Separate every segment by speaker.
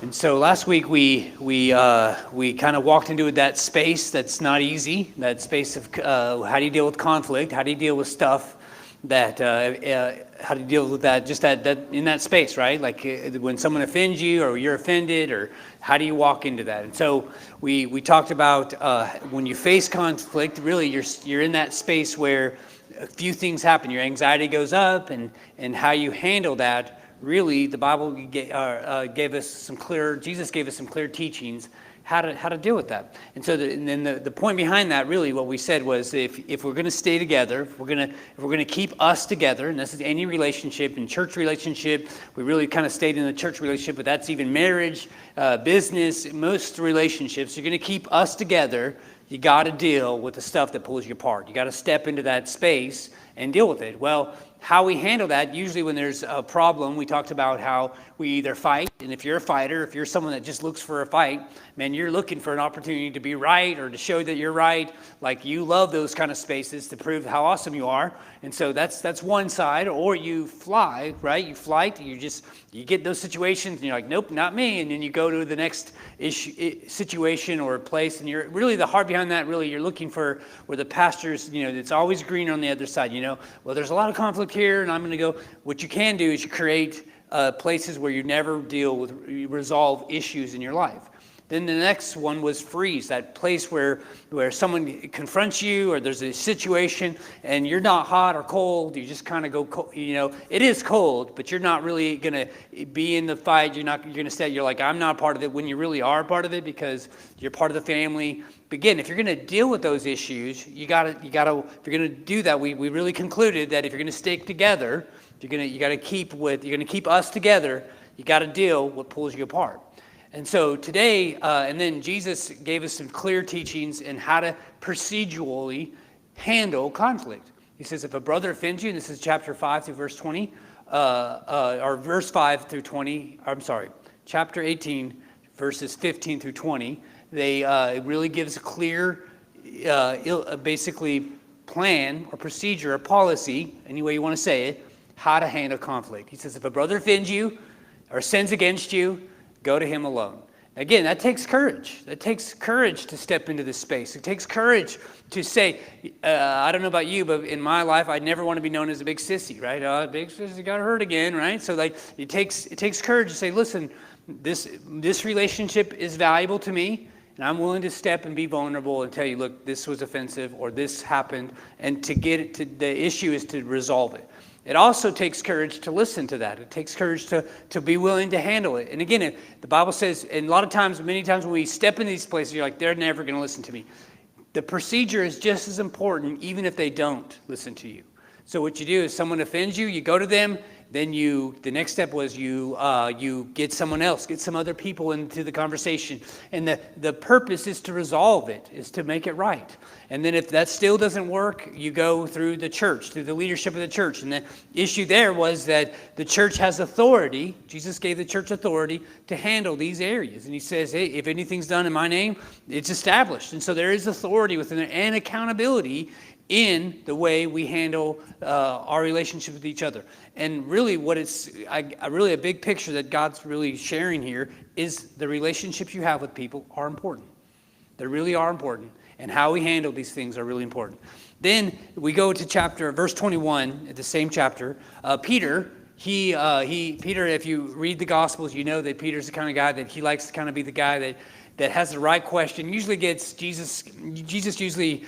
Speaker 1: And so last week we kind of walked into that space that's not easy. That space of how do you deal with conflict? How do you deal with stuff that how do you deal with that? Just that in that space, right? Like when someone offends you, or you're offended, or how do you walk into that? And so we talked about when you face conflict, really you're in that space where a few things happen. Your anxiety goes up, and how you handle that. Really, the Bible gave us some clear. Jesus gave us some clear teachings how to deal with that. And so, then the point behind that, really, what we said was, if we're going to stay together, if we're going to keep us together, and this is any relationship, in church relationship, we really kind of stayed in the church relationship, but that's even marriage, business, most relationships. You're going to keep us together. You got to deal with the stuff that pulls you apart. You got to step into that space and deal with it. Well, how we handle that, usually when there's a problem, we talked about how we either fight, and if you're a fighter, if you're someone that just looks for a fight, man, you're looking for an opportunity to be right or to show that you're right. Like, you love those kind of spaces to prove how awesome you are. And so that's one side. Or you fly, right? You flight, you get those situations and you're like, nope, not me. And then you go to the next situation or place, and you're really, the heart behind that, really, you're looking for where the pastures, it's always green on the other side. Well, there's a lot of conflict here, and I'm going to go. What you can do is you create places where you never resolve issues in your life. Then the next one was freeze, that place where someone confronts you, or there's a situation and you're not hot or cold. You just kind of go cold. It is cold, but you're not really going to be in the fight. You're going to say, you're like, I'm not part of it, when you really are part of it, because you're part of the family. But again, if you're going to deal with those issues, you got to. If you're going to do that, we really concluded that if you're going to stick together, you're going to keep us together. You got to deal with what pulls you apart. And so today, and then Jesus gave us some clear teachings in how to procedurally handle conflict. He says, if a brother offends you, and this is chapter 5 through verse 20, or verse 5 through 20, chapter 18, verses 15 through 20, it really gives a clear, basically, plan or procedure or policy, any way you want to say it, how to handle conflict. He says, if a brother offends you or sins against you, go to him alone. Again, that takes courage. That takes courage to step into this space. It takes courage to say, I don't know about you, but in my life, I never want to be known as a big sissy, right? Big sissy got hurt again, right? So it takes courage to say, listen, this relationship is valuable to me, and I'm willing to step and be vulnerable and tell you, look, this was offensive, or this happened, and to get it to the issue is to resolve it. It also takes courage to listen to that. It takes courage to be willing to handle it. And again, the Bible says, and many times when we step into these places, you're like, they're never going to listen to me. The procedure is just as important, even if they don't listen to you. So what you do is, someone offends you, you go to them, then the next step was you get someone else, get some other people into the conversation. And the purpose is to resolve it, is to make it right. And then if that still doesn't work, you go through the church, through the leadership of the church. And the issue there was that the church has authority. Jesus gave the church authority to handle these areas. And he says, hey, if anything's done in my name, it's established. And so there is authority within there and accountability in the way we handle our relationship with each other. And really really a big picture that God's really sharing here is the relationships you have with people are important. They really are important. And how we handle these things are really important. Then we go to verse 21, at the same chapter. Peter, if you read the Gospels, you know that Peter's the kind of guy that he likes to kind of be the guy that has the right question. Usually gets Jesus usually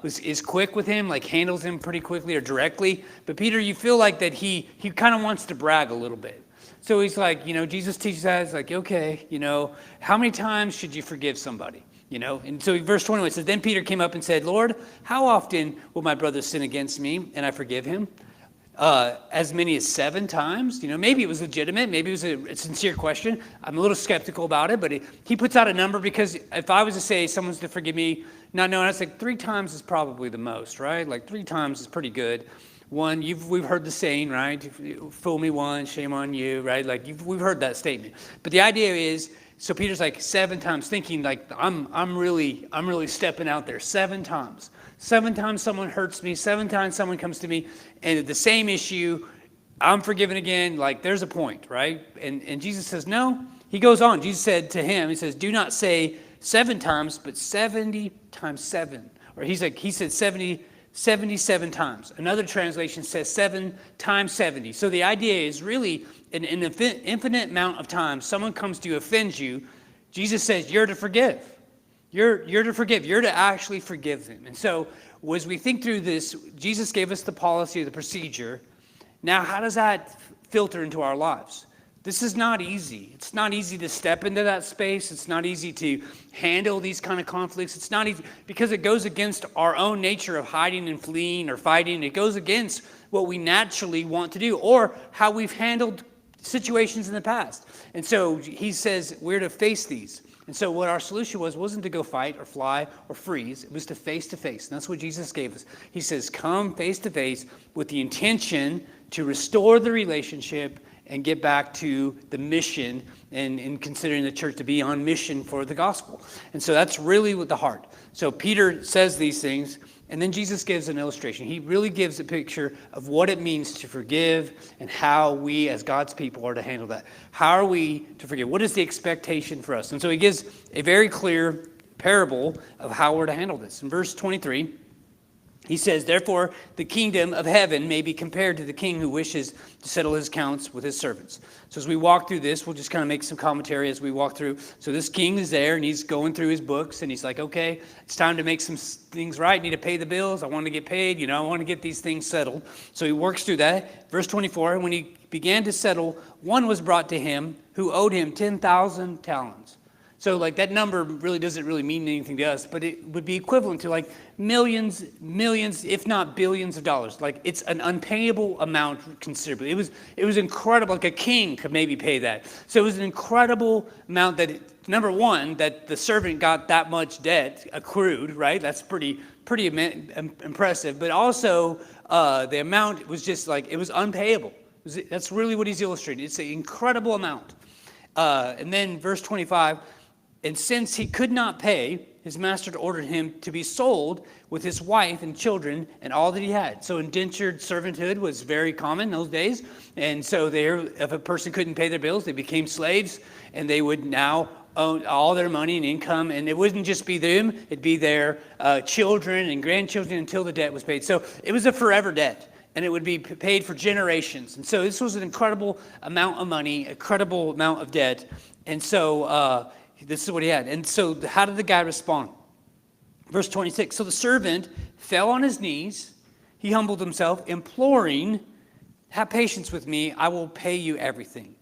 Speaker 1: is quick with him, like handles him pretty quickly or directly. But Peter, you feel like that he kind of wants to brag a little bit. So he's like, Jesus teaches us, like, okay, how many times should you forgive somebody? And so verse 21 says, then Peter came up and said, Lord, how often will my brother sin against me and I forgive him? As many as 7 times? Maybe it was legitimate. Maybe it was a sincere question. I'm a little skeptical about it, but he puts out a number, because if I was to say someone's to forgive me, not knowing, I was like 3 times is probably the most, right? Like 3 times is pretty good. One, we've heard the saying, right? Fool me once, shame on you, right? Like we've heard that statement. But the idea is, so Peter's like 7 times, thinking like I'm really stepping out there 7 times. 7 times someone hurts me, 7 times someone comes to me, and the same issue, I'm forgiven again. Like there's a point, right? And Jesus says, no, He goes on. Jesus said to him, he says, do not say 7 times, but 70 times 7. Or he said 77 times. Another translation says 7 times 70. So the idea is really an infinite amount of times someone comes to offend you, Jesus says you're to forgive. You're to forgive. You're to actually forgive them. And so as we think through this, Jesus gave us the policy, the procedure. Now, how does that filter into our lives? This is not easy. It's not easy to step into that space. It's not easy to handle these kind of conflicts. It's not easy because it goes against our own nature of hiding and fleeing or fighting. It goes against what we naturally want to do or how we've handled situations in the past. And so he says we're to face these. And so what our solution wasn't to go fight or fly or freeze. It was to face. And that's what Jesus gave us. He says, come face to face with the intention to restore the relationship and get back to the mission and considering the church to be on mission for the gospel. And so that's really what the heart. So Peter says these things, and then Jesus gives an illustration. He really gives a picture of what it means to forgive and how we as God's people are to handle that. How are we to forgive? What is the expectation for us? And so he gives a very clear parable of how we're to handle this. In verse 23, he says, therefore, the kingdom of heaven may be compared to the king who wishes to settle his accounts with his servants. So as we walk through this, we'll just kind of make some commentary as we walk through. So this king is there, and he's going through his books, and he's like, okay, it's time to make some things right. I need to pay the bills. I want to get paid. I want to get these things settled. So he works through that. Verse 24, when he began to settle, one was brought to him who owed him 10,000 talents. So like that number really doesn't really mean anything to us, but it would be equivalent to like millions, if not billions of dollars. Like it's an unpayable amount considerably. It was incredible. Like a king could maybe pay that. So it was an incredible amount that, number one, that the servant got that much debt accrued, right? That's pretty impressive. But also the amount was just like, it was unpayable. That's really what he's illustrating. It's an incredible amount. And then verse 25, and since he could not pay, his master ordered him to be sold with his wife and children and all that he had. So indentured servanthood was very common in those days. And so if a person couldn't pay their bills, they became slaves, and they would now own all their money and income. And it wouldn't just be them, it'd be their children and grandchildren until the debt was paid. So it was a forever debt, and it would be paid for generations. And so this was an incredible amount of money, a incredible amount of debt. And so this is what he had. And so how did the guy respond? Verse 26, so the servant fell on his knees. He humbled himself, imploring, have patience with me. I will pay you everything.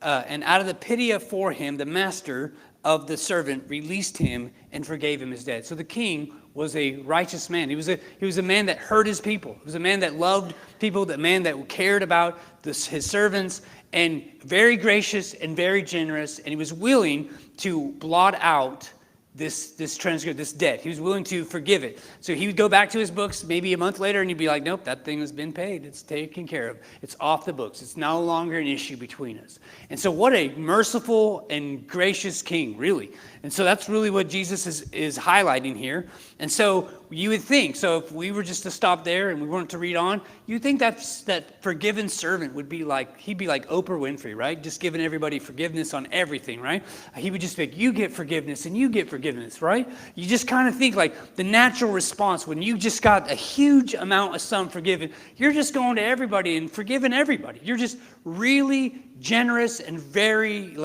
Speaker 1: And out of the pity for him, the master of the servant released him and forgave him his debt. So the king was a righteous man. He was a man that hurt his people. He was a man that loved people, a man that cared about his servants, and very gracious and very generous, and he was willing to blot out this transgression, this debt. He was willing to forgive it. So he would go back to his books maybe a month later, and he'd be like, nope, that thing has been paid. It's taken care of. It's off the books. It's no longer an issue between us. And so what a merciful and gracious king, really. And so that's really what Jesus is highlighting here. And so you would think, so if we were just to stop there and we weren't to read on, you'd think that forgiven servant would be like, he'd be like Oprah Winfrey, right? Just giving everybody forgiveness on everything, right? He would just be like, you get forgiveness and you get forgiveness, right? You just kind of think like the natural response when you just got a huge amount of sum forgiven, you're just going to everybody and forgiving everybody. You're just really generous and very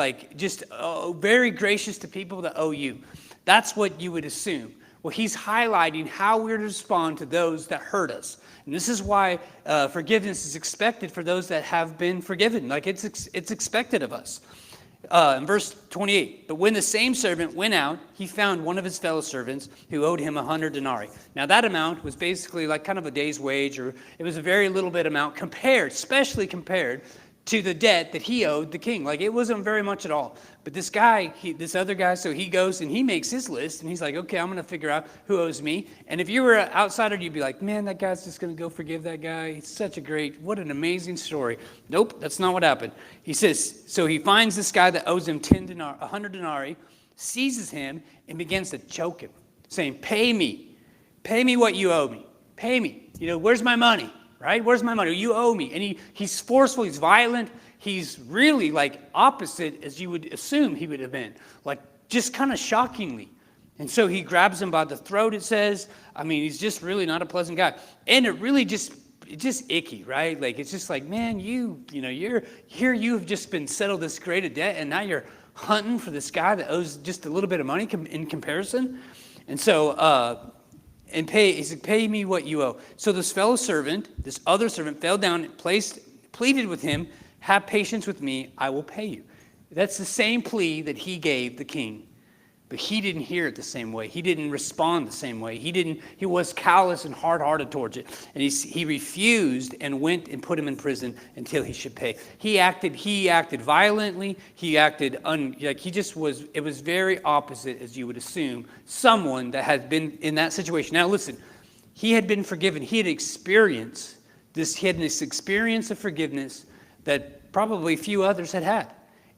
Speaker 1: very gracious to people that owe you. That's what you would assume. Well, he's highlighting how we're to respond to those that hurt us. And this is why forgiveness is expected for those that have been forgiven. Like it's expected of us. In verse 28, but when the same servant went out, he found one of his fellow servants who owed him 100 denarii. Now that amount was basically like kind of a day's wage, or it was a very little bit amount especially compared to the debt that he owed the king. Like it wasn't very much at all. But this other guy, so he goes and he makes his list, and he's like, okay, I'm going to figure out who owes me. And if you were an outsider, you'd be like, man, that guy's just going to go forgive that guy. He's what an amazing story. Nope, that's not what happened. He says, so he finds this guy that owes him 100 denarii, seizes him, and begins to choke him, saying, pay me what you owe me. Pay me. Where's my money? right? Where's my money? You owe me. And he's forceful, he's violent, he's really like opposite as you would assume he would have been, like just kind of shockingly. And so he grabs him by the throat, it says. I mean, he's just really not a pleasant guy. And it really just icky, right? Like, it's just like, man, you're here, you've just been settled this great debt, and now you're hunting for this guy that owes just a little bit of money in comparison. And so, he said, pay me what you owe. So this fellow servant, this other servant, fell down and pleaded with him, have patience with me, I will pay you. That's the same plea that he gave the king. But he didn't hear it the same way. He didn't respond the same way. He was callous and hard-hearted towards it. And he refused and went and put him in prison until he should pay. He acted violently. He acted it was very opposite, as you would assume, someone that had been in that situation. Now listen, he had been forgiven. He had experienced this. He had this experience of forgiveness that probably few others had had.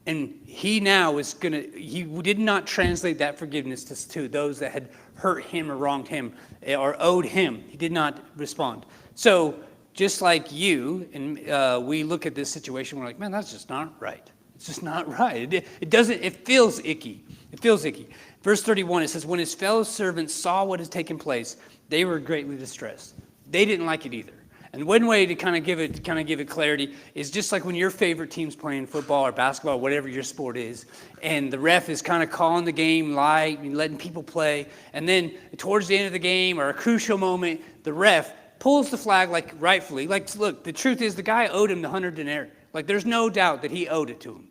Speaker 1: And he now he did not translate that forgiveness to those that had hurt him or wronged him or owed him. He did not respond. So just like you, and we look at this situation, we're like, man, that's just not right. It's just not right. It feels icky. It feels icky. Verse 31, it says, when his fellow servants saw what had taken place, they were greatly distressed. They didn't like it either. And one way to kind of give it clarity is just like when your favorite team's playing football or basketball, or whatever your sport is, and the ref is kind of calling the game light and letting people play, and then towards the end of the game or a crucial moment, the ref pulls the flag like rightfully. Like, look, the truth is the guy owed him the 100 denarii. Like, there's no doubt that he owed it to him.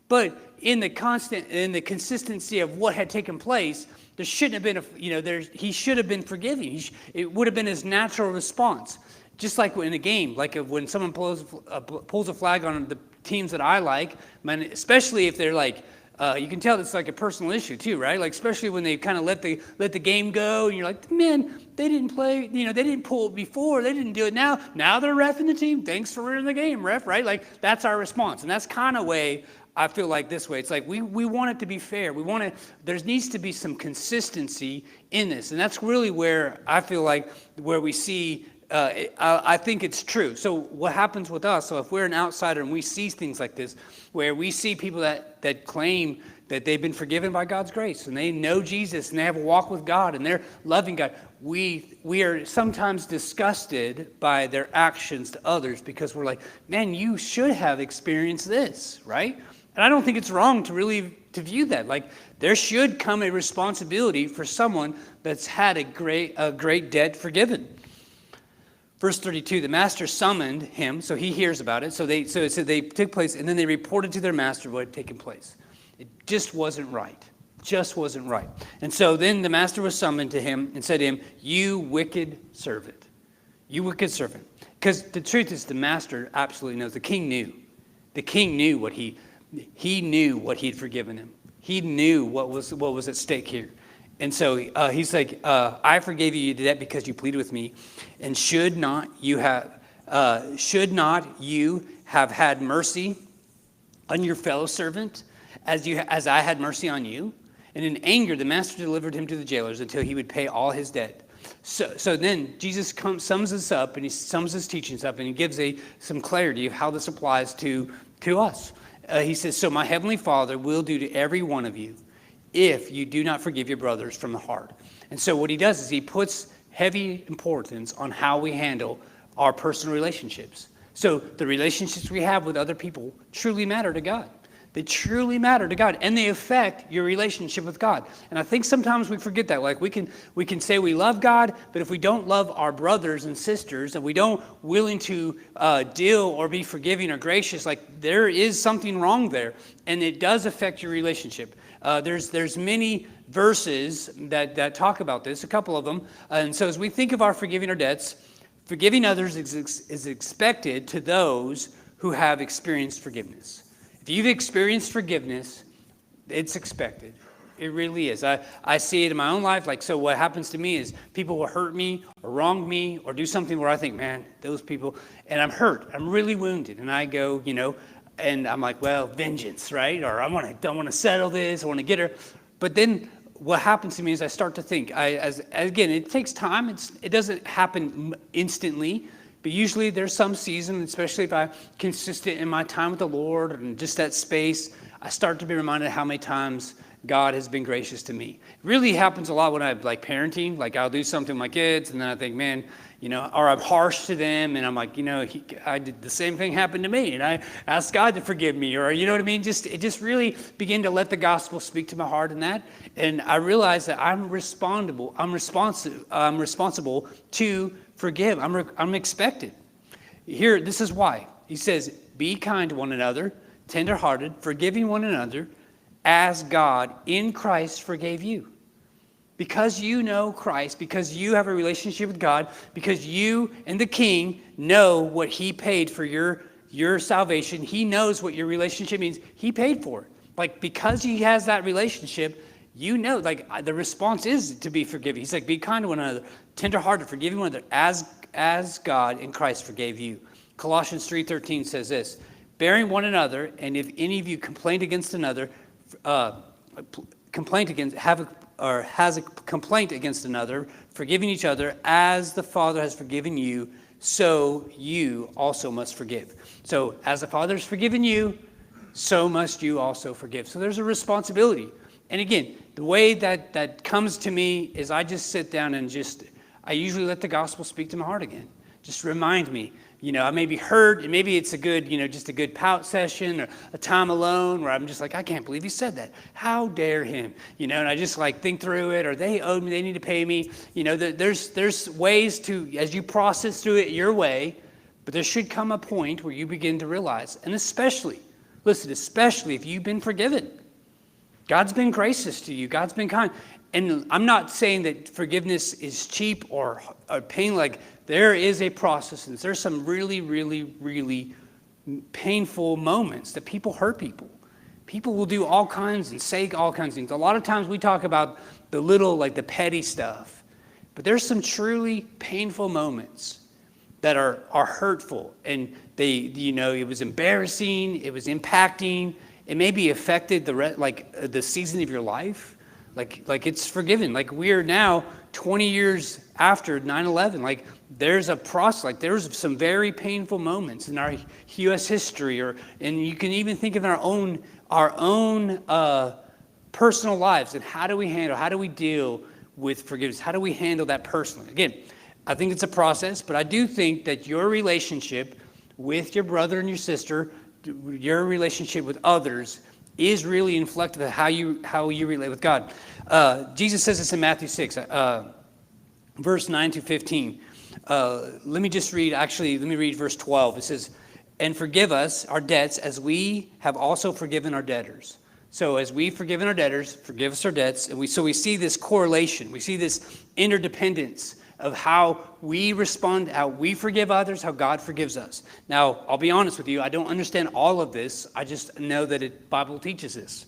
Speaker 1: But in the consistency of what had taken place, there shouldn't have been he should have been forgiving. It would have been his natural response. Just like in a game, like when someone pulls a flag on the teams that I like, man, especially if they're like, you can tell it's like a personal issue too, right? Like especially when they kind of let the game go, and you're like, man, they didn't play, they didn't pull it before, they didn't do it now. Now they're reffing the team. Thanks for winning the game, ref, right? Like that's our response, and that's kind of way I feel like this way. It's like we want it to be fair. There needs to be some consistency in this, and that's really where I feel like where we see. I think it's true. So what happens with us, so if we're an outsider and we see things like this, where we see people that claim that they've been forgiven by God's grace and they know Jesus and they have a walk with God and they're loving God, we are sometimes disgusted by their actions to others because we're like, man, you should have experienced this, right? And I don't think it's wrong to view that. Like there should come a responsibility for someone that's had a great debt forgiven. Verse 32, the master summoned him, so he hears about it. So it said they took place, and then they reported to their master what had taken place. It just wasn't right. Just wasn't right. And so then the master was summoned to him and said to him, you wicked servant. You wicked servant. Because the truth is the master absolutely knows. The king knew. The king knew what he knew what he'd forgiven him. He knew what was at stake here. And so he's like, I forgave you the debt because you pleaded with me, and should not you have had mercy on your fellow servant as I had mercy on you? And in anger, the master delivered him to the jailers until he would pay all his debt. So then Jesus sums this up, and he sums his teachings up, and he gives some clarity of how this applies to us. He says, so my heavenly Father will do to every one of you if you do not forgive your brothers from the heart. And so what he does is he puts heavy importance on how we handle our personal relationships. So the relationships we have with other people truly matter to God. They truly matter to God, and they affect your relationship with God. And I think sometimes we forget that. Like we can say we love God, but if we don't love our brothers and sisters, and we don't willing to deal or be forgiving or gracious, like there is something wrong there, and it does affect your relationship. There's many verses that talk about this, a couple of them. And so as we think of our forgiving our debts, forgiving others is expected to those who have experienced forgiveness. If you've experienced forgiveness, it's expected. It really is. I see it in my own life. Like, so what happens to me is people will hurt me or wrong me or do something where I think, man, those people, and I'm hurt. I'm really wounded. And I go, and I'm like, well, vengeance, right? Or I want to settle this. I want to get her. But then what happens to me is I start to think. Again, it takes time. It doesn't happen instantly. But usually there's some season, especially if I'm consistent in my time with the Lord and just that space, I start to be reminded how many times God has been gracious to me. It really happens a lot when I'm like parenting. Like I'll do something with my kids and then I think, man, or I'm harsh to them and I'm like, I did the same thing happened to me and I asked God to forgive me, or you know what I mean? It just really began to let the gospel speak to my heart in that. And I realized that I'm responsible to forgive. I'm expected. Here, this is why. He says, be kind to one another, tenderhearted, forgiving one another, as God in Christ forgave you. Because you know Christ, because you have a relationship with God, because you and the King know what he paid for your salvation. He knows what your relationship means. He paid for it. Like, because he has that relationship, the response is to be forgiving. He's like, be kind to one another, tenderhearted, forgiving one another, as God in Christ forgave you. Colossians 3:13 says this, bearing one another, and if any of you complain against another, has a complaint against another, forgiving each other as the Father has forgiven you, so you also must forgive. So as the Father has forgiven you, so must you also forgive. So there's a responsibility. And again, the way that comes to me is I just sit down and I usually let the gospel speak to my heart again. Just remind me. I may be hurt, and maybe it's a good, just a good pout session or a time alone where I'm just like, I can't believe he said that. How dare him? And I just think through it, or they owed me, they need to pay me. There's ways to, as you process through it your way, but there should come a point where you begin to realize, and especially if you've been forgiven. God's been gracious to you. God's been kind. And I'm not saying that forgiveness is cheap or pain. There is a process, and there's some really, really, really painful moments that people hurt people. People will do all kinds and say all kinds of things. A lot of times we talk about the little, the petty stuff. But there's some truly painful moments that are hurtful. And it was embarrassing. It was impacting. It maybe affected the season of your life. It's forgiven. We are now 20 years after 9/11. There's a process. There's some very painful moments in our U.S. history, and you can even think of our own personal lives. And how do we deal with forgiveness? How do we handle that personally? Again, I think it's a process, but I do think that your relationship with your brother and your sister, your relationship with others, is really inflected on how you relate with God. Jesus says this in Matthew 6, verse 9 to 15. Let me read verse 12. It says, and forgive us our debts as we have also forgiven our debtors. So as we've forgiven our debtors, forgive us our debts. And we see this correlation. We see this interdependence of how we respond, how we forgive others, how God forgives us. Now, I'll be honest with you, I don't understand all of this. I just know that the Bible teaches this.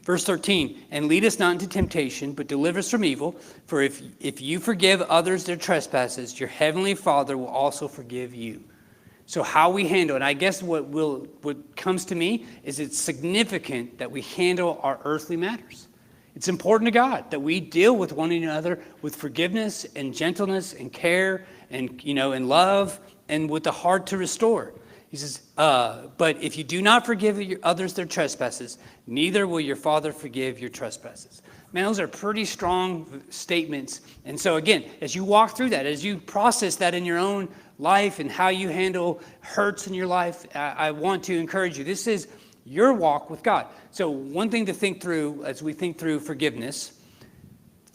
Speaker 1: Verse 13, and lead us not into temptation, but deliver us from evil. For if you forgive others their trespasses, your heavenly Father will also forgive you. So how we handle it, I guess what comes to me is it's significant that we handle our earthly matters. It's important to God that we deal with one another with forgiveness and gentleness and care and and love and with the heart to restore. He says, but if you do not forgive others their trespasses, neither will your Father forgive your trespasses. Man, those are pretty strong statements. And so again, as you walk through that, as you process that in your own life and how you handle hurts in your life, I want to encourage you. This is your walk with God. So one thing to think through as we think through forgiveness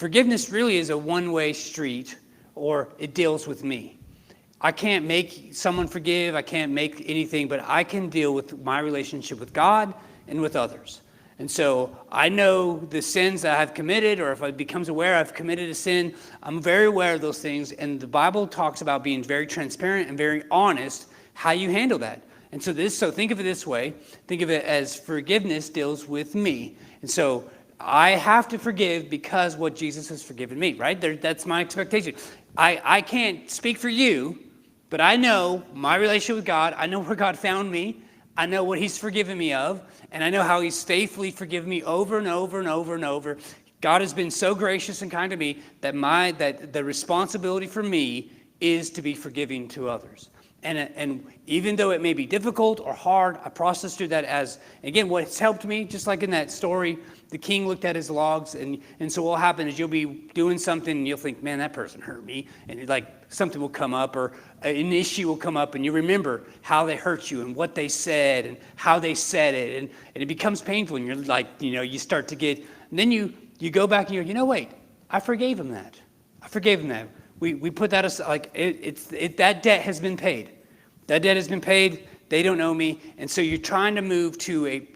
Speaker 1: really is a one-way street, or it deals with me. I can't make someone forgive. I can't make anything, but I can deal with my relationship with God and with others. And so I know the sins that I've committed, or if I becomes aware I've committed a sin, I'm very aware of those things. And the Bible talks about being very transparent and very honest how you handle that. And so think of it this way. Think of it as forgiveness deals with me. And so I have to forgive because what Jesus has forgiven me, right? That's my expectation. I can't speak for you, but I know my relationship with God. I know where God found me. I know what he's forgiven me of. And I know how he's faithfully forgiven me over and over and over and over. God has been so gracious and kind to me that the responsibility for me is to be forgiving to others. And even though it may be difficult or hard, I process through that as, again, what's helped me, just like in that story, the king looked at his logs, and so what will happen is you'll be doing something, and you'll think, man, that person hurt me, and like something will come up, or an issue will come up, and you remember how they hurt you, and what they said, and how they said it, and it becomes painful, and you're like, you start to get, and then you go back and you're, wait, I forgave him that. I forgave him that. We put that aside, like that debt has been paid. That debt has been paid. They don't know me. And so you're trying to move to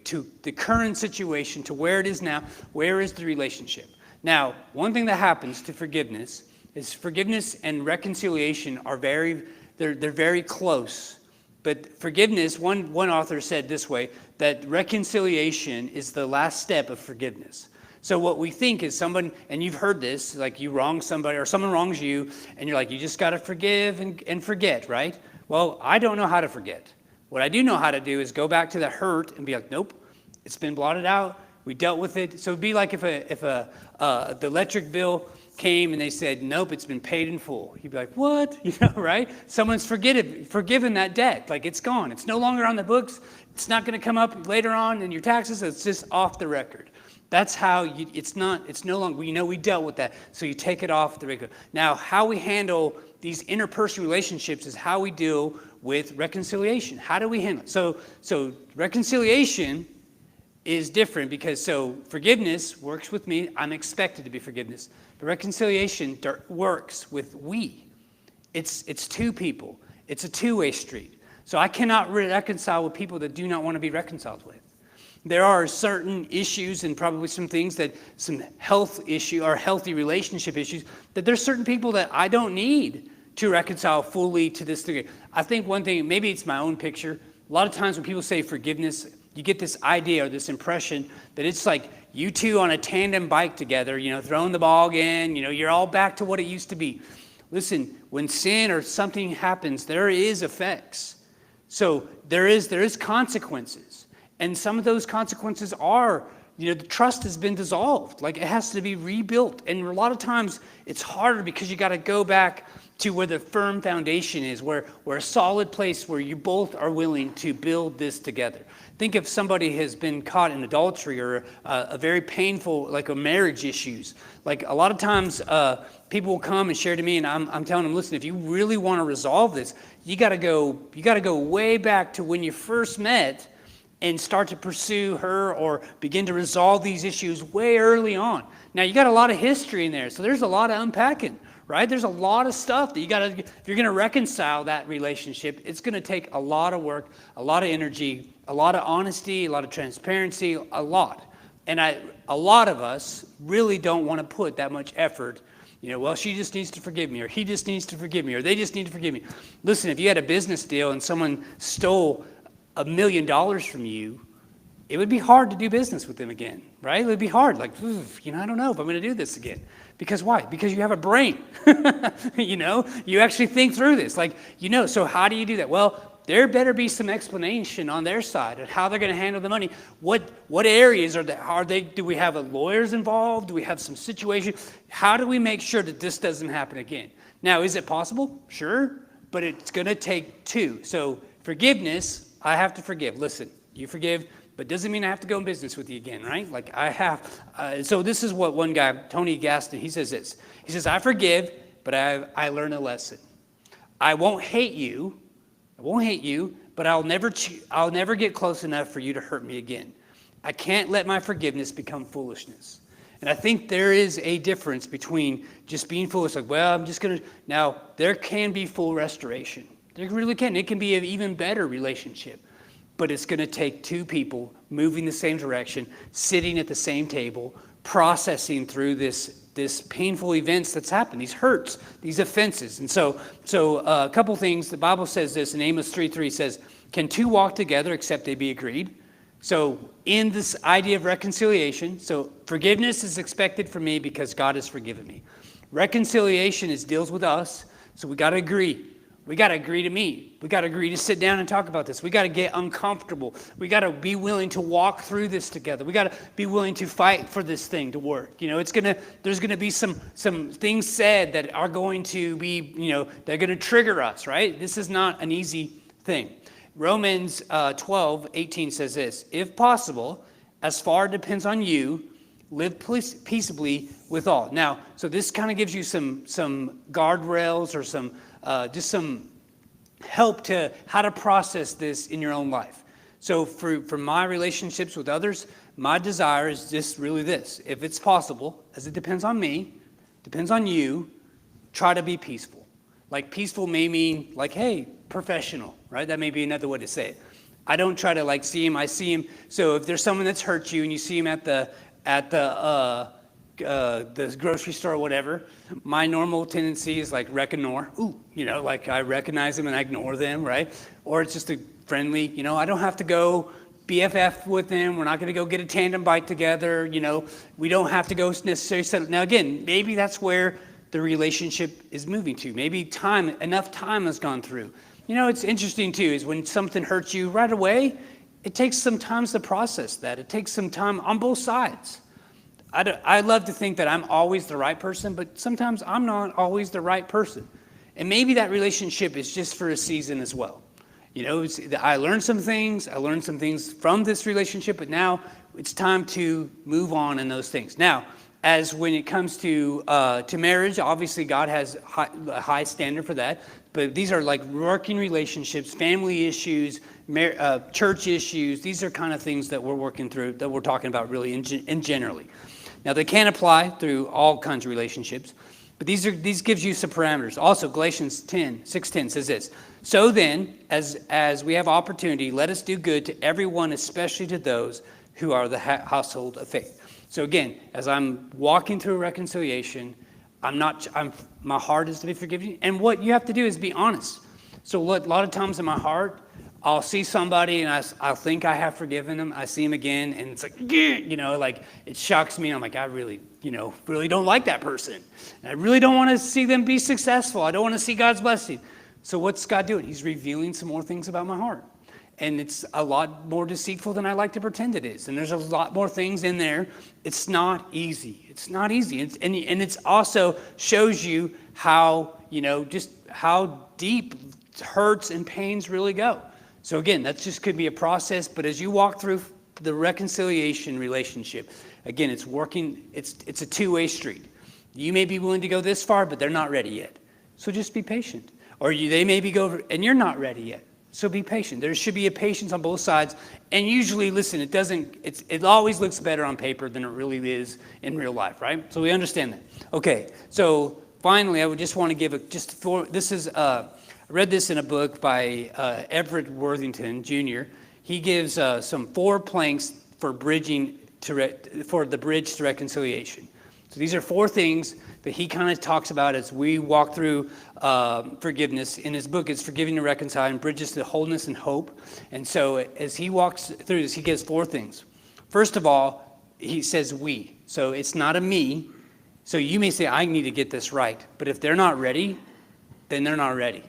Speaker 1: the current situation, to where it is now. Where is the relationship? Now, one thing that happens to forgiveness is forgiveness and reconciliation are they're very close. But forgiveness, one author said this way, that reconciliation is the last step of forgiveness. So what we think is someone, and you've heard this, like you wrong somebody or someone wrongs you, and you're like, you just got to forgive and forget, right? Well, I don't know how to forget. What I do know how to do is go back to the hurt and be like, nope, it's been blotted out. We dealt with it. So it'd be like if the electric bill came and they said, nope, it's been paid in full. You'd be like, what? Right? Someone's forgiven that debt. Like it's gone. It's no longer on the books. It's not going to come up later on in your taxes. It's just off the record. That's how it's no longer, we dealt with that. So you take it off the regular. Now, how we handle these interpersonal relationships is how we deal with reconciliation. How do we handle it? So reconciliation is different because forgiveness works with me. I'm expected to be forgiveness. But reconciliation works with we. It's two people. It's a two-way street. So I cannot reconcile with people that do not want to be reconciled with. There are certain issues and probably some things some health issue or healthy relationship issues that there's certain people that I don't need to reconcile fully to this degree. I think one thing, maybe it's my own picture. A lot of times when people say forgiveness, you get this idea or this impression that it's like you two on a tandem bike together, throwing the ball again, you're all back to what it used to be. Listen, when sin or something happens, there is effects. So there is consequences. And some of those consequences are, the trust has been dissolved. Like it has to be rebuilt. And a lot of times it's harder because you got to go back to where the firm foundation is, where a solid place where you both are willing to build this together. Think if somebody has been caught in adultery or a very painful, like a marriage issues. Like a lot of times people will come and share to me, and I'm telling them, listen, if you really want to resolve this, you got to go way back to when you first met and start to pursue her or begin to resolve these issues way early on. Now, you got a lot of history in there, so there's a lot of unpacking, right? There's a lot of stuff that if you're going to reconcile that relationship, it's going to take a lot of work, a lot of energy, a lot of honesty, a lot of transparency, a lot. And a lot of us really don't want to put that much effort. Well, she just needs to forgive me, or he just needs to forgive me, or they just need to forgive me. Listen, if you had a business deal and someone stole $1 million from you, it would be hard to do business with them again, right? It would be hard. Like, I don't know if I'm going to do this again. Because why? Because you have a brain. You actually think through this. Like, so how do you do that? Well, there better be some explanation on their side of how they're going to handle the money. What areas are they? Do we have lawyers involved? Do we have some situation? How do we make sure that this doesn't happen again? Now, is it possible? Sure, but it's going to take two. So forgiveness. I have to forgive. Listen, you forgive, but doesn't mean I have to go in business with you again, right? Like I have. So this is what one guy, Tony Gaston, he says this. He says, I forgive, but I learn a lesson. I won't hate you, but I'll never get close enough for you to hurt me again. I can't let my forgiveness become foolishness. And I think there is a difference between just being foolish, like, well, I'm just going to. Now, there can be full restoration. There really can. It can be an even better relationship. But it's going to take two people moving the same direction, sitting at the same table, processing through this painful events that's happened, these hurts, these offenses. And so a couple things. The Bible says this in Amos 3:3 says, can two walk together except they be agreed? So in this idea of reconciliation, so forgiveness is expected from me because God has forgiven me. Reconciliation deals with us, so we got to agree. We got to agree to meet. We got to agree to sit down and talk about this. We got to get uncomfortable. We got to be willing to walk through this together. We got to be willing to fight for this thing to work. There's going to be some things said that are going to be, they're going to trigger us, right? This is not an easy thing. Romans 12:18 says this: if possible, as far it depends on you, live peaceably with all. Now, so this kind of gives you some guardrails or some help to how to process this in your own life. So for my relationships with others, my desire is just really this: if it's possible, as it depends on me, depends on you, try to be peaceful. Like peaceful may mean like, hey, professional, right? That may be another way to say it. I don't try to see him. I see him. So if there's someone that's hurt you and you see him at the grocery store or whatever, my normal tendency is ignore. I recognize them and I ignore them, right? Or it's just a friendly, I don't have to go BFF with them. We're not going to go get a tandem bike together. We don't have to go necessarily settle. Now again, maybe that's where the relationship is moving to. Maybe enough time has gone through. It's interesting too, is when something hurts you right away, it takes some time to process that. It takes some time on both sides. I love to think that I'm always the right person, but sometimes I'm not always the right person. And maybe that relationship is just for a season as well. I learned some things from this relationship, but now it's time to move on in those things. Now, as when it comes to marriage, obviously God has a high standard for that. But these are working relationships, family issues, church issues. These are kind of things that we're working through, that we're talking about really in generally. Now, they can apply through all kinds of relationships, but these gives you some parameters. Also, Galatians 6:10 says this: so then, as we have opportunity, let us do good to everyone, especially to those who are the household of faith. So again, as I'm walking through reconciliation, my heart is to be forgiving. And what you have to do is be honest. So a lot of times in my heart, I'll see somebody and I'll think I have forgiven them. I see them again and it's it shocks me. I'm like, I really don't like that person. And I really don't want to see them be successful. I don't want to see God's blessing. So what's God doing? He's revealing some more things about my heart. And it's a lot more deceitful than I like to pretend it is. And there's a lot more things in there. It's not easy. It's not easy. And it's also shows you how, just how deep hurts and pains really go. So again, that just could be a process. But as you walk through the reconciliation relationship, again, it's working. It's a two-way street. You may be willing to go this far, but they're not ready yet. So just be patient. Or they may be and you're not ready yet. So be patient. There should be a patience on both sides. And usually, listen, it always looks better on paper than it really is in real life, right? So we understand that. Okay, so finally, I would just want to give I read this in a book by Everett Worthington Jr. He gives some 4 planks for for the bridge to reconciliation. So these are 4 things that he kind of talks about as we walk through forgiveness. In his book, it's Forgiving to Reconcile and Bridges to Wholeness and Hope. And so as he walks through this, he gives 4 things. First of all, he says we. So it's not a me. So you may say, I need to get this right. But if they're not ready, then they're not ready,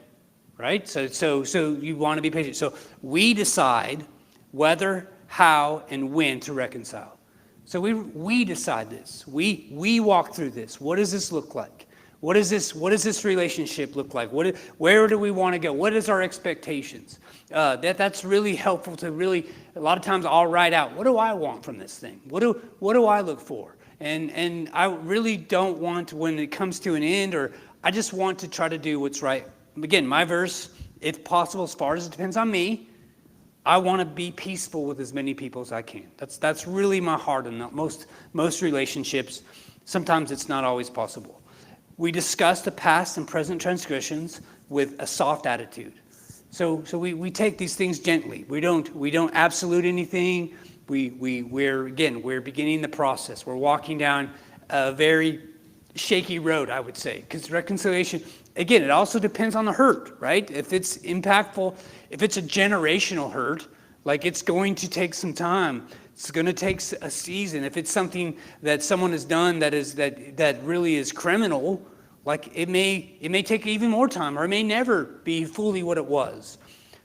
Speaker 1: right? So you want to be patient. So we decide whether, how, and when to reconcile. So we decide this. We walk through this. What does this look like? What does this relationship look like? Where do we want to go? What is our expectations? That's really helpful to really. A lot of times I'll write out, what do I want from this thing? What do I look for? And I really don't want, when it comes to an end, or I just want to try to do what's right. Again, my verse, if possible, as far as it depends on me, I want to be peaceful with as many people as I can. That's really my heart in most relationships. Sometimes it's not always possible. We discuss the past and present transgressions with a soft attitude. So we take these things gently. We don't absolute anything. We're beginning the process. We're walking down a very shaky road, I would say, because reconciliation, again, it also depends on the hurt, right? If it's impactful, if it's a generational hurt, it's going to take some time. It's going to take a season. If it's something that someone has done that really is criminal, Like it may take even more time, or it may never be fully what it was.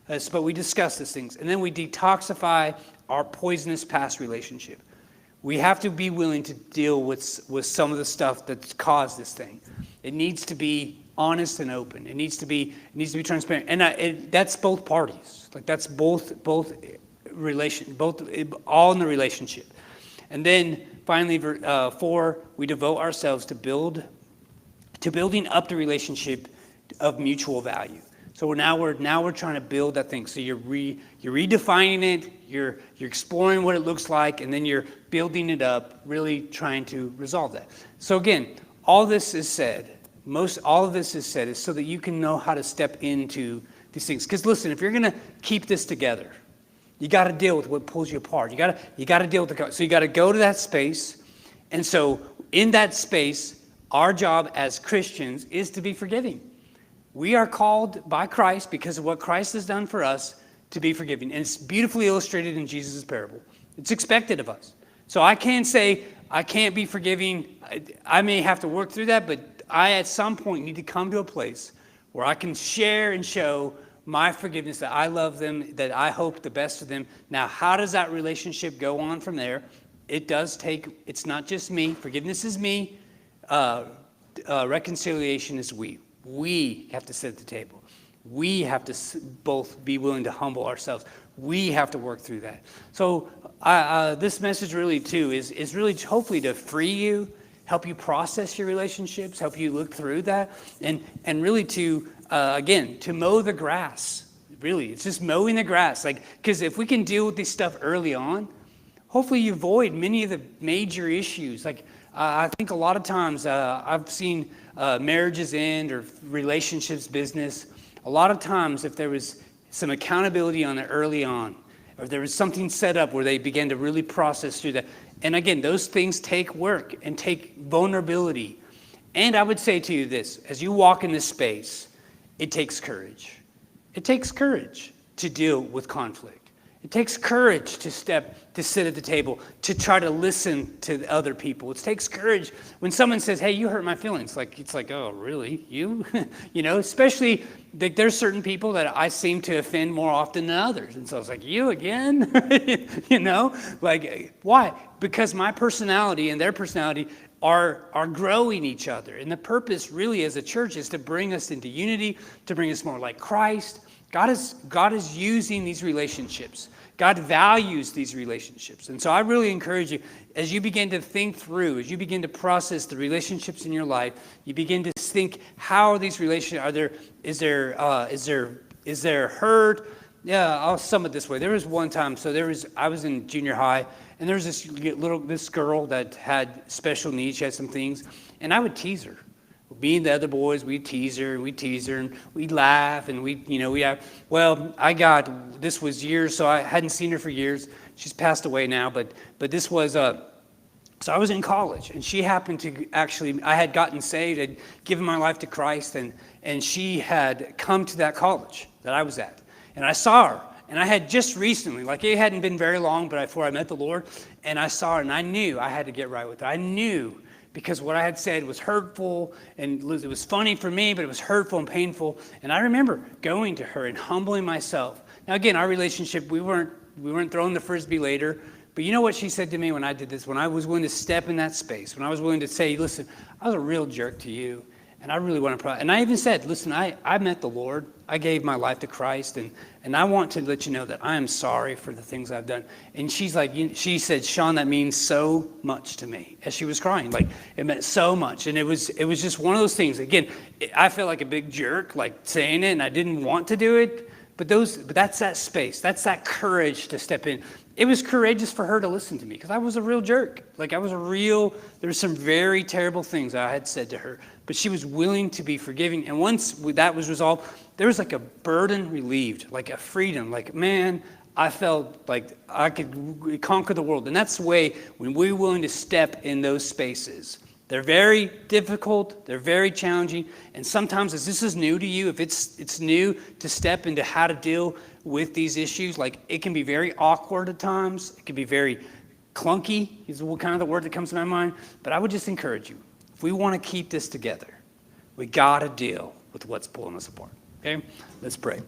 Speaker 1: But we discuss these things. And then we detoxify our poisonous past relationship. We have to be willing to deal with some of the stuff that's caused this thing. It needs to be honest and open. It needs to be transparent. And that's both parties. Like that's both all in the relationship. And then finally, 4, we devote ourselves to building up the relationship of mutual value. So now we're trying to build that thing. So you're redefining it, you're exploring what it looks like, and then you're building it up, really trying to resolve that. So again, all of this is said is so that you can know how to step into these things. Because listen, if you're going to keep this together, you got to deal with what pulls you apart. You got to deal with so you got to go to that space. And so in that space, our job as Christians is to be forgiving. We are called by Christ, because of what Christ has done for us, to be forgiving. And it's beautifully illustrated in Jesus' parable. It's expected of us. So I can't say I can't be forgiving. I may have to work through that, but I at some point need to come to a place where I can share and show my forgiveness, that I love them, that I hope the best of them. Now, how does that relationship go on from there? It's not just me. Forgiveness is me. Reconciliation is we. We have to sit at the table. We have to both be willing to humble ourselves. We have to work through that. So this message really, too, is really hopefully to free you, help you process your relationships, help you look through that, and really to, again, to mow the grass. Really, it's just mowing the grass. Because if we can deal with this stuff early on, hopefully you avoid many of the major issues. I think a lot of times I've seen marriages end or relationships, business. A lot of times if there was some accountability on it early on, or there was something set up where they began to really process through that. And again, those things take work and take vulnerability. And I would say to you this, as you walk in this space, it takes courage. It takes courage to deal with conflict. It takes courage to sit at the table, to try to listen to the other people. It takes courage when someone says, hey, you hurt my feelings. It's like, oh, really? You? Especially there's certain people that I seem to offend more often than others. And so I was like, you again? Why? Because my personality and their personality are growing each other. And the purpose really as a church is to bring us into unity, to bring us more like Christ. God is using these relationships. God values these relationships. And so I really encourage you, as you begin to think through, as you begin to process the relationships in your life, you begin to think, how are these relationships, is there hurt? Yeah, I'll sum it this way. There was one time, I was in junior high, and there was this girl that had special needs. She had some things, and I would tease her. Me and the other boys, we'd tease her, and we'd laugh, and this was years, so I hadn't seen her for years. She's passed away now, but this was, so I was in college, and she happened to I had gotten saved, I'd given my life to Christ, and she had come to that college that I was at, and I saw her, and I had just recently, it hadn't been very long, but before I met the Lord, and I saw her, and I knew I had to get right with her. I knew, because what I had said was hurtful, and it was funny for me, but it was hurtful and painful. And I remember going to her and humbling myself. Now again, our relationship, we weren't throwing the frisbee later, but you know what she said to me when I did this? When I was willing to step in that space, when I was willing to say, listen, I was a real jerk to you, and I really want to, and I even said, listen, I met the Lord. I gave my life to Christ, and I want to let you know that I am sorry for the things I've done. And she said, Shawn, that means so much to me, as she was crying. It meant so much. And it was just one of those things. Again, I felt like a big jerk, saying it, and I didn't want to do it. But that's that space. That's that courage to step in. It was courageous for her to listen to me, because I was a real jerk. There were some very terrible things I had said to her, but she was willing to be forgiving. And once that was resolved, there was a burden relieved, a freedom, man, I felt like I could conquer the world. And that's the way when we're willing to step in those spaces. They're very difficult, they're very challenging, and sometimes as this is new to you, if it's new to step into how to deal with these issues, it can be very awkward at times, it can be very clunky, is kind of the word that comes to my mind, but I would just encourage you, if we want to keep this together, We got to deal with what's pulling us apart. Okay? Let's pray.